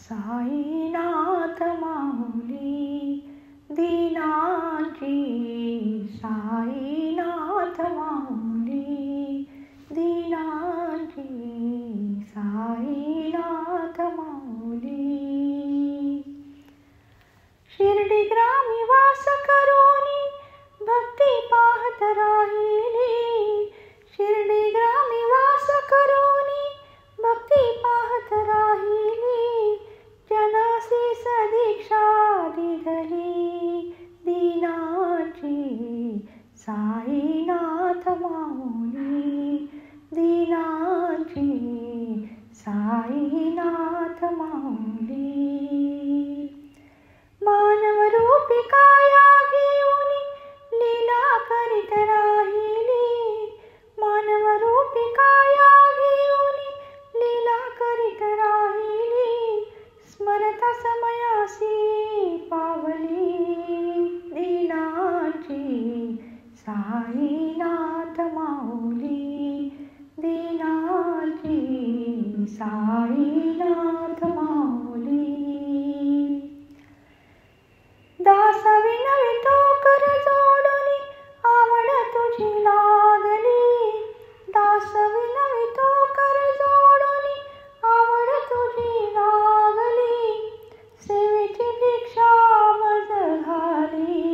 साईनाथ माऊली दीनांची, साईनाथ माऊली दीनांची, साईनाथ माऊली. शिर्डी ग्रामी वास करोनी भक्ती पाहत राहिली, शिर्डी ग्रामी वास करोनी भक्ती पाहत राहिली. जनासी सदीक्षा दिधली दीनाची, साईनाथ माऊली दीनाची, साईनाथ माऊली. मानव रूपी काया घेऊन लीला करीत राहिली, मानव रूपी काया घेऊन लीला करीत राहिली. स्मरता समयासी पावली दीनाची, साईनाथ माऊली दीनाची, साईनाथ माऊली. दास विनवितो कर जोडुनी आवड तुझी लागली, दास विनवितो कर जोडुनी आवड तुझी लागली. सेवेची दीक्षा मज घाली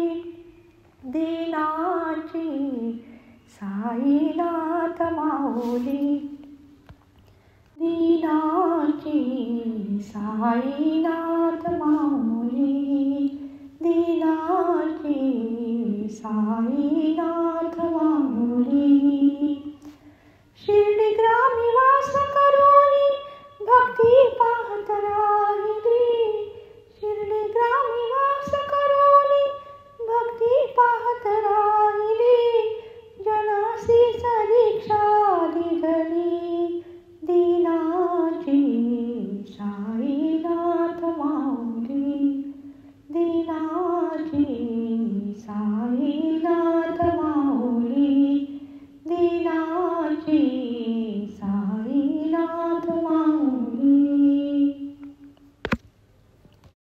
दीनाची, साईनाथ माऊली दीनाची, साईनाथ माऊली दीनाची, साईनाथ माऊली.